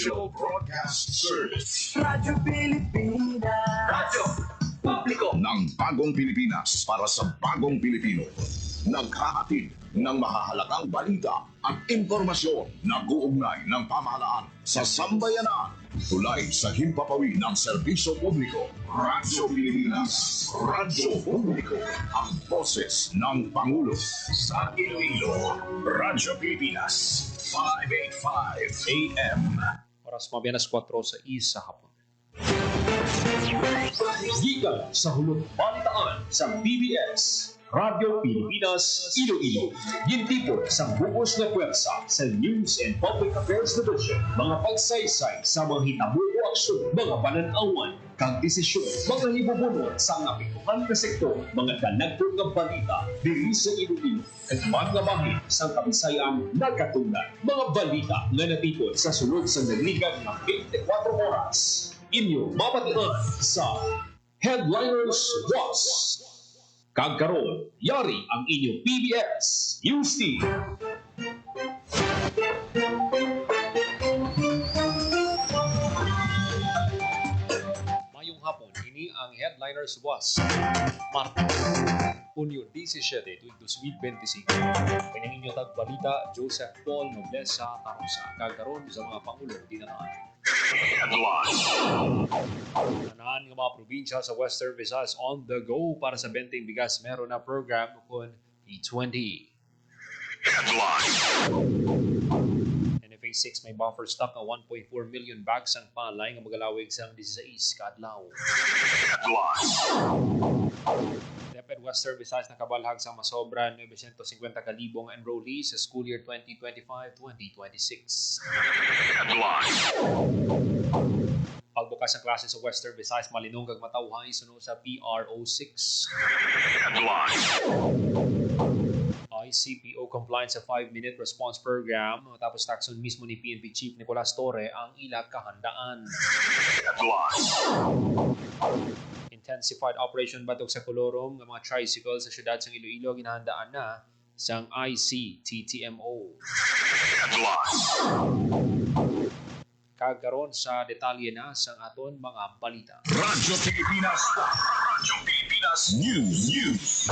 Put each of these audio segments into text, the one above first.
Official Broadcast Service. Radyo Pilipinas. Radyo Publiko ng Bagong Pilipinas para sa Bagong Pilipino. Naghahatid ng mahahalagang balita at impormasyon na guugnay ng pamahalaan sa sambayanan. Tulay sa himpapawid ng serbisyo publiko. Radyo Pilipinas. Radyo Publiko. Ang boses ng Pangulo sa Iloilo. Radyo Pilipinas. 585 AM. Oras mabiyanas 4 sa isa hapon. Gikan sa hulog balitaan sa PBS, Radyo Pilipinas, Iloilo. Gintipon sa bugos na pwersa sa News and Public Affairs Division. Mga pagsaysay sa mga hitabo o aksyon, mga pananawan, kang desisyon, mga hibubunod sa apektuhan na sektor, mga dalagpong ng balita, diri sa Iloilo. At mga bahin sa Kabisayan nagkatunggan. Mga balita na natipon sa sunod sa naligan ng 24 oras. Inyo mapatian sa Headliners Was. Kagkaroon, yari ang inyong PBS News Team. Mayong hapon, ini ang Headliners Was. Martes, Hunyo 17, tuwing 2025. Kanyang inyong tagbalita, Joseph Paul Noblesa Tarosa. Kagkaroon sa mga Pangulo dinaraan. Tanahan ng mga probinsya sa Western Visayas on the go para sa benteng bigas. Meron na program kung P20. NFA 6 may buffer stock na 1.4 million bags ang palay ng magalawig sang 16 kadlaw. DepEd Western Visayas nakabalhag sa masobra 950,000 enrollees sa school year 2025-2026. Pagbukas ng klase sa Western Visayas malinong kag matawhay suno sa PRO6. ICPO compliance sa 5-minute response program tapos takson mismo ni PNP Chief Nicolas Torre ang ilang kahandaan. Intensified operation batok sa Colorom ng mga tricycle sa syudad sa Iloilo ginahandaan na sang ICTTMO. Kagkaroon sa detalye na sang aton mga balita. Radyo Pilipinas. Radyo Pilipinas News.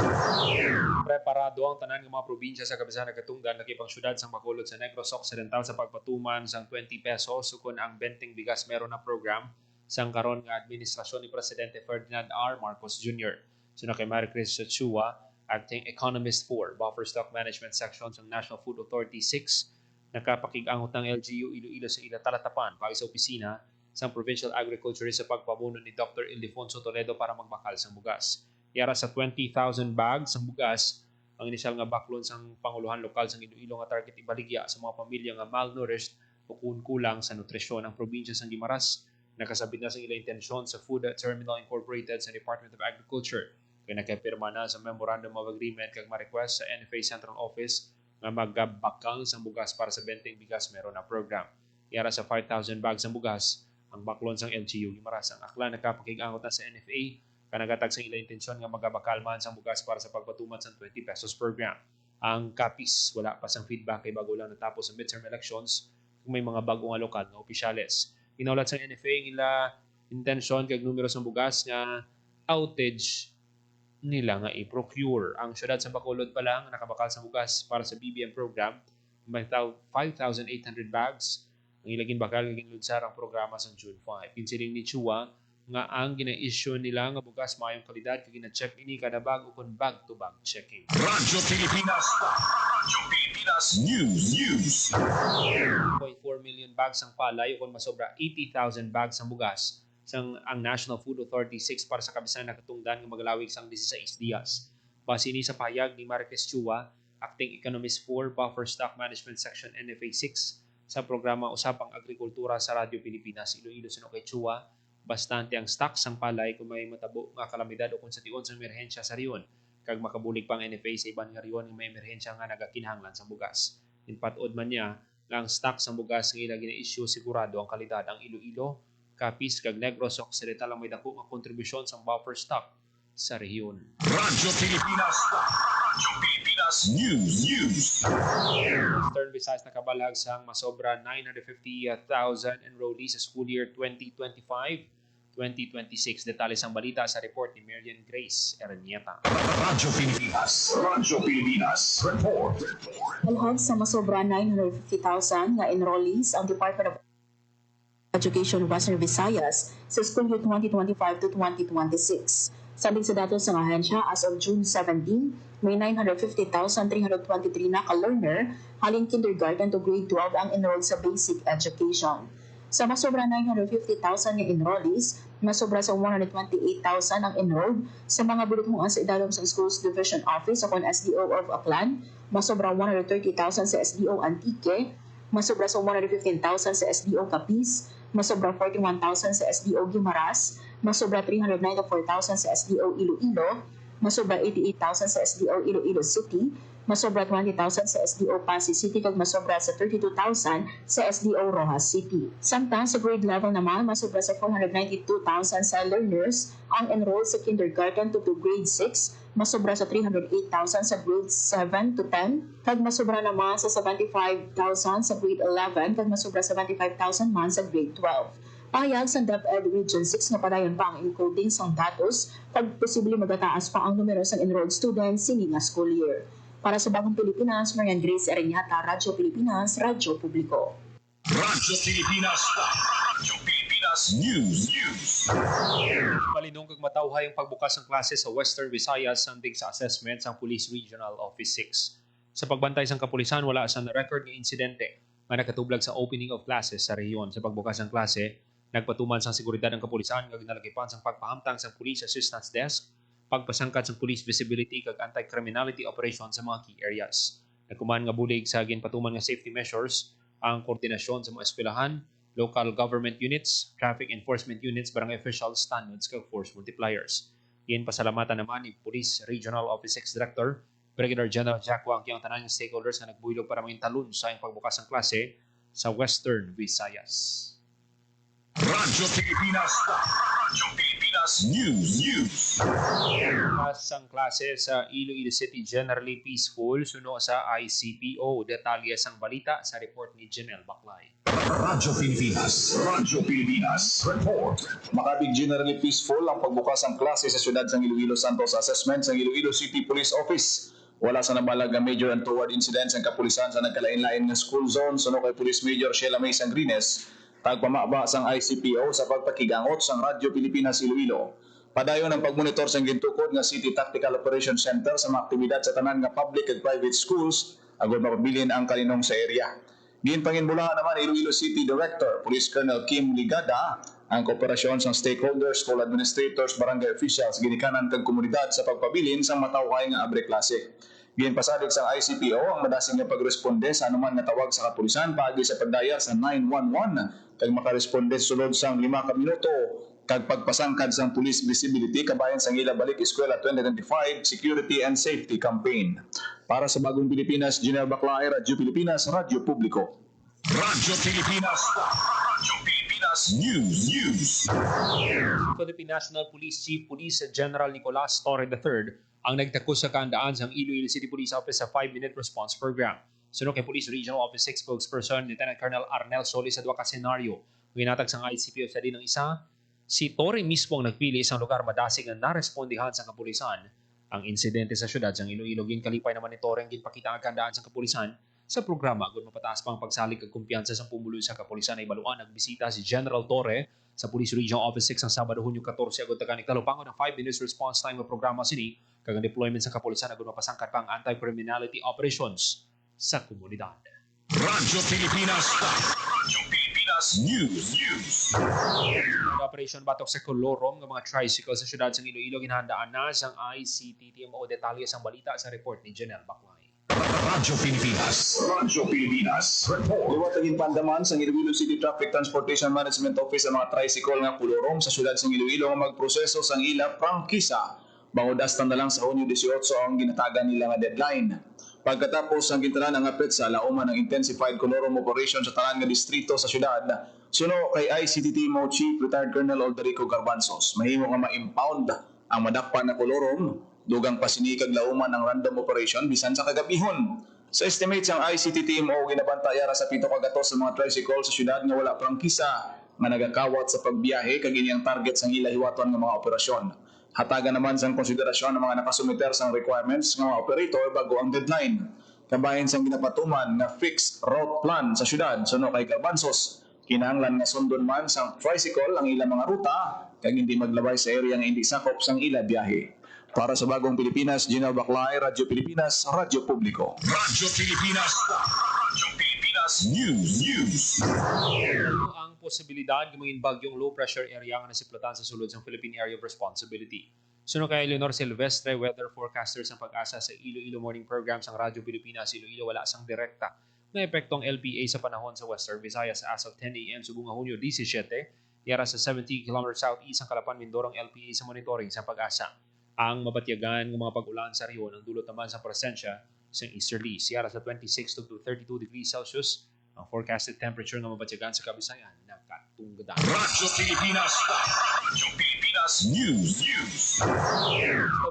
Preparado ang tanan ng mga probinsya sa Kabisayan Katunggan nakipang syudad sang Bacolod sa Negros Occidental sa pagpatuman sang 20 pesos sukon ang benteng bigas meron na program sang karon nga administrasyon ni Presidente Ferdinand R. Marcos Jr. Sino kay Maricris Chua, Acting Economist 4, Buffer Stock Management Section sa National Food Authority 6, nakapakig-angot ng LGU Iloilo sa ila talatapan pag sa opisina sa Provincial Agriculturist sa pagpamuno ni Dr. Ildefonso Toledo para magbakal sang bugas. Yara sa 20,000 bags sang bugas, ang inisyal nga baklon sang panguluhan lokal sang Iloilo nga target ibaligya sa mga pamilya nga malnourished o kulang sa nutrisyon ang probinsya sang Guimaras. Nakasabit na sa ilang intensyon sa Food Terminal Incorporated sa Department of Agriculture. Kaya nakapirma na sa Memorandum of Agreement kag ma-request sa NFA Central Office nga magbakal sa bugas para sa benteng bigas meron na program. Yara sa 5,000 bags ng bugas, ang baklon sang LGU Guimaras. Ang akla nakapakig-angot na sa NFA kanagatag sa ilang intensyon nga magabakal man sa bugas para sa pagpatuman sa 20 pesos program. Ang kapis, wala pa sang feedback kay bago lang natapos sa midterm elections kung may mga bagong lokal na opisyales. Inaulat sa NFA nila intensyon kag numero sa bugas nga outage nila nga i-procure. Ang syudad sa Bacolod pa lang nakabakal sa bugas para sa BBM program may 5,800 bags. Ang ilagin bakal naging lunsar ang programa sa June 5. Pinsiling ni Chua nga ang gina-issue nila nga bugas mayong kalidad kag gina-check ini kada bag o kun bag-to-bag checking. Radyo Pilipinas. Radyo Pilipinas News. 1.4 million bags ang palay o kung masobra 80,000 bags ang bugas sang ang National Food Authority 6 para sa Kabisayan nakatungdan nga magalawig sang 16 dias. Base ni sa pahayag ni Marquez Chua, Acting Economist 4, Buffer Stock Management Section NFA 6 sa programa Usapang Agrikultura sa Radyo Pilipinas Iloilo sino kay Chua, bastante ang stock sang palay kung may matabo nga kalamidad o kung sa tion sa emerhensya sa riyon kag makabulig pang NFA sa ibang nga riyon nga may emerhensya nga nagakinahanglan sa bugas. Inpatod man niya nga ang stock sang bugas nga ila gina-issue sigurado ang kalidad ang Iloilo, Capiz kag Negros Occidental ang may dako nga kontribusyon sa buffer stock sa rehiyon. Radyo Pilipinas. Radyo Pilipinas News. Western Visayas nakabalag sang masobra 950,000 enrollees sa school year 2025-2026. Detalye sang balita sa report ni Marian Grace Ernieta. Radyo Pilipinas. Report. Alhag sa masobra 950,000 nga enrollees ang Department of Education Western Visayas sa school year 2025 to 2026. Sabi sa datos ng ahensya, as of June 17, may 950,323 na ka-learner haling kindergarten to grade 12 ang enrolled sa basic education. Sa masobra 950,000 nga enrollees, masobra sa 128,000 ang enrolled sa mga bulutong sa idalom sa Schools Division Office o SDO of Aklan, masobra 130,000 sa SDO Antique, masobra sa 115,000 sa SDO Capiz, masobra 41,000 sa SDO Guimaras, masobra 394,000 sa SDO Iloilo, masobra 88,000 sa SDO Iloilo City, masobra 20,000 sa SDO Pasig City kag masobra sa 32,000 sa SDO Rojas City. Samtang sa grade level naman, masobra sa 492,000 sa learners ang enrolled sa kindergarten to grade 6, masobra sa 308,000 sa grade 7 to 10, kag masobra naman sa 75,000 sa grade 11, kag masobra sa 75,000 man sa grade 12. Pahayag sa DepEd Region 6 nga padayon pa ang encoding sang datos pag posible magataas pa ang numero sa enrolled students sini nga school year. Para sa Bagong Pilipinas, Marian Grace Ereniata, Radyo Pilipinas, Radyo Publiko. Radyo Pilipinas News. Malinong kag matawhay ang pagbukas ng klase sa Western Visayas sanding sa assessment sang Police Regional Office 6. Sa pagbantay sang kapulisan, wala sa record nga insidente nga nakatublag sa opening of classes sa rehiyon. Sa pagbukas ng klase, nagpatuman sang seguridad ng kapulisan nga ginalagipan sang pagpahamtang sang Police Assistance Desk, pagpasangkat sang police visibility kag anti-criminality operations sa mga key areas. Nagkuman nga bulig sa ginpatuman nga safety measures ang koordinasyon sa mga eskwelahan, local government units, traffic enforcement units, barangay officials, standards kag force multipliers. Iyan pasalamatan naman ni Police Regional Office 6 Director Brigadier General Jack Wang ang tanan ng stakeholders na nagbuyog para maging talun sa pagbukas ng klase sa Western Visayas. Radyo Pilipinas News. Ang klase sa Iloilo City generally peaceful suno sa ICPO. Detalye sang balita sa report ni Janelle Baclay. Radyo Pilipinas. Report. Makabig generally peaceful ang pagbukas ng klase sa syudad ng Iloilo Santos Assessment sa Iloilo City Police Office. Wala sa nabalag nga major and toward incidents ang kapulisan sa nagkalain-lain ng school zone suno kay Police Major Sheila May Sangrines. Tagpamaba sang ICPO sa pagpakigangot sang Radyo Pilipinas Iloilo. Padayon ang pagmonitor sang gintukod nga City Tactical Operations Center sa mga aktibidad sa tanan nga public ug private schools agod mapabilin ang kalinong sa area. Ginpanginbulahan naman Iloilo City Director Police Colonel Kim Ligada ang kooperasyon sang stakeholders, school administrators, barangay officials, ginikanan kag komunidad sa pagpabilin sang matawhay nga abre klase. Ginpasalig sa ICPO ang madasing nga pagresponde sa anuman nga tawag sa kapulisan paagi sa pagdaya sa 911 kag makaresponde sulod sang 5 ka minuto kag pagpasangkad sang police visibility kabayan sang ila balik eskwela 2025 security and safety campaign. Para sa Bagong Pilipinas, Janelle Baclay, Radyo Pilipinas, Radyo Publiko. Radyo Pilipinas News. Philippine National Police Chief Police General Nicolas Torre III ang nagtakos sa kaandaan sa Iloilo City Police Office sa 5-minute response program. Sunod kay Police Regional Office 6 spokesperson Lieutenant Colonel Arnel Solis sa duha ka senaryo. Ginatag sa ICPO sa din ng isa, si Torre mismo ang nagpili isang lugar madasig na narespondihan sa kapulisan. Ang insidente sa syudad sa Iloilo ginkalipay naman ni Torre ang ginpakita ang kaandaan sa kapulisan sa programa agud mapataas pang pagsalig kag kumpiyansa sa pumuloy sa kapulisan ay baluan nagbisita si General Torre sa Police Regional Office 6 ang Sabado Hunyo 14 agud taga ni kalupangon ng 5 minutes response time nga programa sini kag ang deployment sa kapulisan agud mapasangkat pang anti-criminality operations sa komunidad. Radyo Pilipinas News. Operation Batok sa Colorom ng mga tricycle sa syudad sa Iloilo ginhandaan na sang ICTTMO. Detalye sang balita sa report ni Janelle Baclay. Radyo Pilipinas Report. Liwatagin pandaman sa Iloilo City Traffic Transportation Management Office ang mga tricycle nga kulorom sa syudad sa Iloilo nga magproseso sang ila prangkisa. Bangudas na lang sa Hunyo 18 ang ginatagan nila nga deadline. Pagkatapos ang gintanan ang apit sa lauman ng intensified kulorom operation sa tanan nga distrito sa syudad, suno kay ICTTMO Chief Retired Colonel Alderico Garbanzos, mahimo nga ma-impound ang madakpan na kulorom Dugang pasinikag lauman ang random operation bisan sa kagabihon. Sa estimates ang ICT team o ginabantayara sa 7 kagatos sa mga tricycle sa syudad nga wala prangkisa nga nagakawat sa pagbiyahe kag ini ang target sang ila hiwaton nga mga operasyon. Hatagan naman sang konsiderasyon ng mga nakasumiter sang requirements ng mga operator bago ang deadline. Kabahin sang ginapatuman nga fixed route plan sa syudad suno kay Garbanzos. Kinahanglan nga sundon man sang tricycle ang ilang mga ruta kag hindi maglabay sa area nga hindi sakop sang ila biyahe. Para sa Bagong Pilipinas, Gino Baclay, Radyo Pilipinas, Radyo Publiko. Radyo Pilipinas. Radyo Pilipinas News. Ang posibilidad ng mga bagyong low pressure area nga nasiplatan sa sulod ng Philippine Area of Responsibility. Suno kay Leonor Silvestre, weather forecaster sa pag-asa sa Iloilo Morning Program sa Radyo Pilipinas, Iloilo wala sang direkta na epektong LPA sa panahon sa Western Visayas as of 10 a.m. subong Hunyo 17, yara sa 70 km southeast ang Calapan, Mindoro ang LPA sa monitoring sa pag-asa. Ang mabatyagan ng mga pag-ulan sa riyon ang dulot naman sa presensya sa easterlies. Yara sa 26 to 32 degrees Celsius ang forecasted temperature ng mabatyagan sa Kabisayan nakatunggadan. Radyo Pilipinas. Radyo Pilipinas News.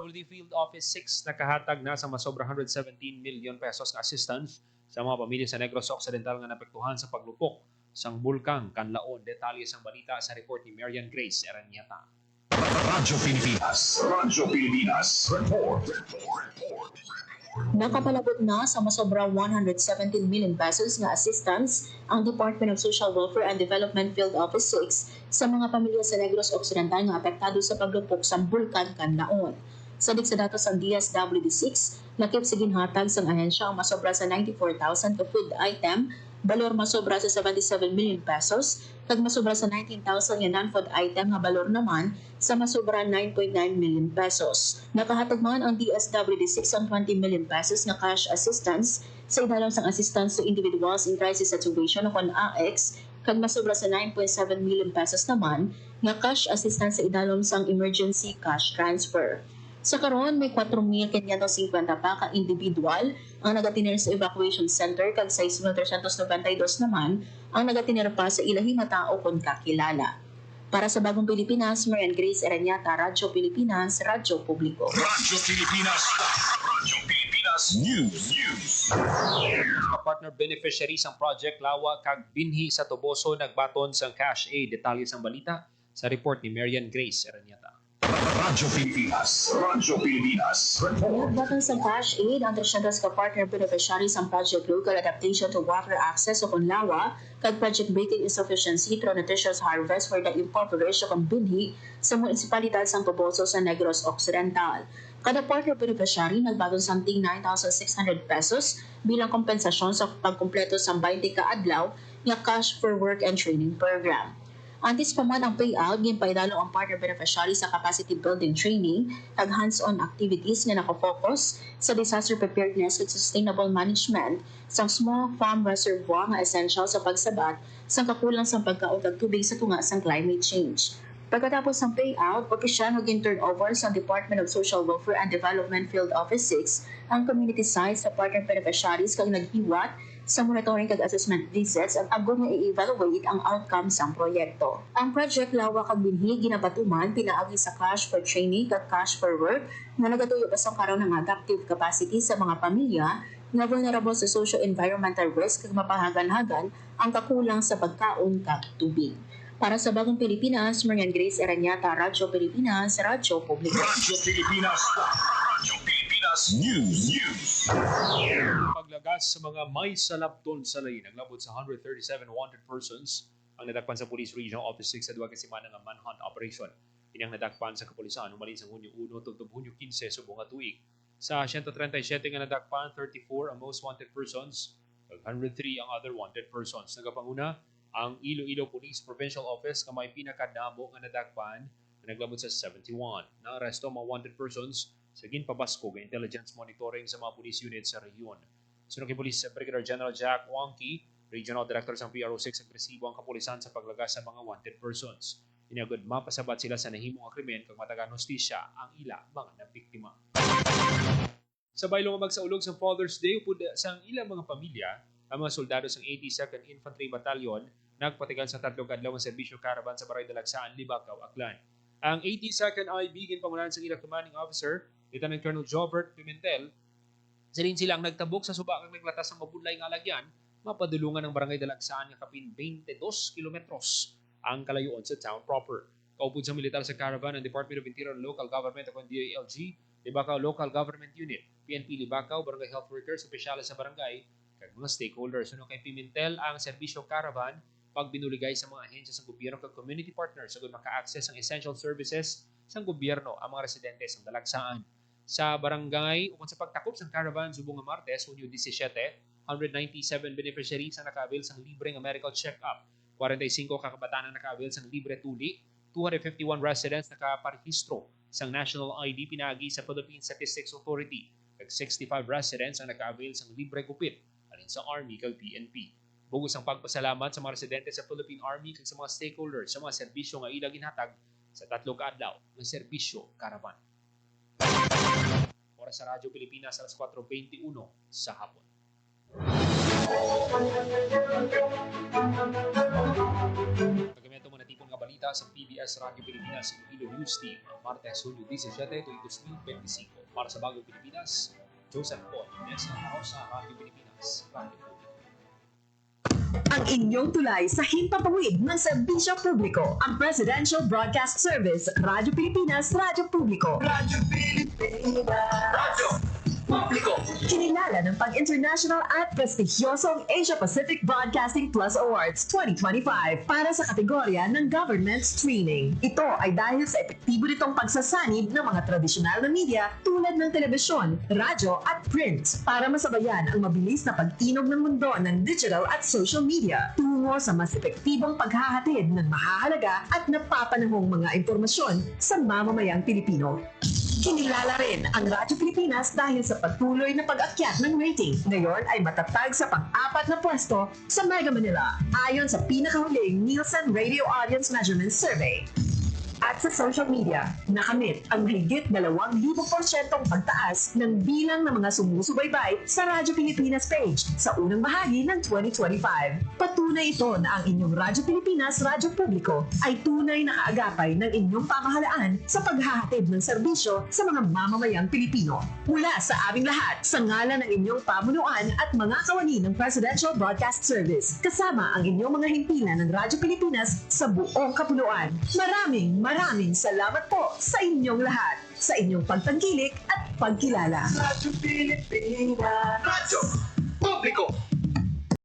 WD Field Office 6 nakahatag na sa masobra 117 million pesos na assistance sa mga pamilya sa Negros Occidental nga napektuhan sa paglupok sang bulkang Kanlaon. Detalye sang balita sa report ni Marian Grace Eranieta. Radyo Pilipinas. Radyo Pilipinas. Report. Nakapalabot na sa masobra 117 million pesos nga assistance ang Department of Social Welfare and Development Field Office 6 sa mga pamilya sa Negros Occidental nga apektado sa paglupok sa bulkan Kanlaon. Sadik sa datos ang DSWD6, nakip sa ginhatag sang ahensya ang masobra sa 94,000 ka food item, balor masobra sa 77 million pesos, kag masobra sa 19,000 nga non-food item nga balor naman sa masobra 9.9 million pesos. Nakahatag man ang DSWD6 ang 20 million pesos nga cash assistance sa idalom sang assistance to individuals in crisis situation o AX, kag masobra sa 9.7 million pesos naman nga cash assistance sa idalom sang emergency cash transfer. Sa karon may 4,550 pa ka individual ang nagatiner sa evacuation center kag 6,392 naman ang nagatiner pa sa ilahing nga tao kon kakilala. Para sa Bagong Pilipinas, Marian Grace Eranieta, Radyo Pilipinas, Radyo Publiko. Radyo Pilipinas. Radyo Pilipinas News. Partner beneficiaries ang Project Lawa kag binhi sa Toboso nagbaton sang cash aid. Detalye sang balita sa report ni Marian Grace Eranieta. Radyo Pilipinas. Radyo Pilipinas. Report. Nagbatang sa cash aid ang 300 ka partner beneficiaries ang Project Local Adaptation to Water Access o Lawa kag Project Breaking Insufficiency through Nutritious Harvest for the Incorporation ng binhi sa munisipalidad sa Toboso sa Negros Occidental. Kada partner beneficiary nagbatong santing 9,600 pesos bilang kompensasyon sa pagkumpleto sa 20 ka adlaw nga cash for work and training program. Antes pa man ang payout, gimpaidalo ang partner beneficiary sa capacity building training kag hands-on activities nga nakafocus sa disaster preparedness ug sustainable management sa small farm reservoir nga essential sa pagsabat sa kakulang sa pagkaon kag tubig sa tunga sang climate change. Pagkatapos ng payout, opisyal nga gin-turnover sa Department of Social Welfare and Development Field Office 6 ang community sites sa partner beneficiaries kag naghiwat sa monitoring kag assessment visits at agod nga i-evaluate ang outcome sa proyekto. Ang Project Lawa kag binhi ginabatuman pinaagi sa cash for training kag cash for work nga nagatuyo pa sa karon ng adaptive capacity sa mga pamilya nga vulnerable sa socio-environmental risk kag mapahagan-hagan ang kakulang sa pagkaon kag tubig. Para sa Bagong Pilipinas, Marian Grace Eranieta, Radyo Pilipinas, Radyo Publiko. Radyo Pilipinas. Radyo Pilipinas News. Paglagas sa mga may salapton sa lain, naglabot sa 137 wanted persons ang nadakpan sa Police Regional Office 6 sa duwa ka semana nga manhunt operation. Inyang nadakpan sa kapulisan umalin sa Hunyo 1 tugtog Hunyo 15 subong nga tuig. Sa 137 nga nadakpan, 34 ang most wanted persons, 103 ang other wanted persons. Nagapanguna ang Iloilo Police Provincial Office nga may pinakadamo nga nadakpan na naglabot sa 71. Naaresto mga wanted persons sa ginpabasko nga intelligence monitoring sa mga police units sa rehiyon. Sunod kay Police Brigadier General Jack Wonky, Regional Director sa PRO6 agresibo ang kapulisan sa paglagas sa mga wanted persons. Inagod mapasabat sila sa nahimong nga krimen kag matagan hustisya ang ila mga nabiktima. Sa baylo nga magsaulog sa Father's Day upod sa ilang mga pamilya, ang mga soldado sa 82nd Infantry Battalion nagpatigal sa tatlong adlaw nga serbisyo caravan sa Baray Dalagsaan, Libakaw, Aklan. Ang 82nd IB ginpangunahan sa ilang commanding officer Lieutenant Colonel Jobert Pimentel, sila ang nagtabok sa subakang naglatas ng mabudlay nga lagyan, mapadulungan ng barangay Dalagsaan nga kapin 22 kilometros ang kalayuan sa town proper. Kaupod sa militar sa caravan ng Department of Interior and Local Government o DILG, Libacao Local Government Unit, PNP Libacao, Barangay Health Workers, opisyales sa barangay, kag mga stakeholders. Suno kay Pimentel ang serbisyo caravan pag binuligay sa mga ahensya sa gobyerno kag community partners sagud maka-access ang essential services sa gobyerno ang mga residente sa Dalagsaan. Sa barangay ukon sa pagtakop sa caravan subong nga Martes, Hunyo 17, 197 beneficiaries ang naka-avail sang libre nga medical check-up. 45 ka kabataan ang naka-avail sang libre tuli. 251 residents nakaparehistro sang national ID pinagi sa Philippine Statistics Authority. Kag 65 residents ang naka-avail sang libre gupit alin sa Army kag PNP. Bugos ang pagpasalamat sa mga residente sa Philippine Army kag sa mga stakeholders sa mga serbisyo nga ila ginhatag sa 3 ka adlaw nga serbisyo caravan. Oras sa Radyo Pilipinas alas 4:21 sa hapon. Pagkamento mo natipon nga balita sa PBS Radio Pilipinas Iloilo News Team ang Martes, Hulyo 17, 2025. Para sa Bagong Pilipinas, Joseph Paul, Nessa Rosa, Radio Pilipinas, Radio Publiko. Ang inyong tulay sa himpapawid ng serbisyo publiko, ang Presidential Broadcast Service, Radyo Pilipinas, Radyo Publiko. Radyo Pilipinas. Radyo Publiko. Kinilala ng pag-international at prestigyosong Asia Pacific Broadcasting Plus Awards 2025 para sa kategorya ng Government Streaming. Ito ay dahil sa epektibo nitong pagsasanib ng mga tradisyonal na media tulad ng telebisyon, radyo at print para masabayan ang mabilis na pag-inog ng mundo ng digital at social media tungo sa mas epektibong paghahatid ng mahahalaga at napapanahong mga impormasyon sa mamamayang Pilipino. Kinilala rin ang Radyo Pilipinas dahil sa patuloy na pag-akyat ng rating. Ngayon ay matatag sa pang-4 na pwesto sa Mega Manila ayon sa pinakahuling Nielsen Radio Audience Measurement Survey. At sa social media, nakamit ang mahigit 2,000% pagtaas ng bilang ng mga sumusubaybay sa Radyo Pilipinas page sa unang bahagi ng 2025. Patunay ito na ang inyong Radyo Pilipinas Radyo Publiko ay tunay na kaagapay ng inyong pamahalaan sa paghahatid ng serbisyo sa mga mamamayang Pilipino. Mula sa aming lahat, sa ngalan ng inyong pamunuan at mga kawani ng Presidential Broadcast Service, kasama ang inyong mga himpilan ng Radyo Pilipinas sa buong kapuluan. Maraming salamat po sa inyong lahat, sa inyong pagtangkilik at pagkilala. Radyo Pilipinas. Radyo Publiko.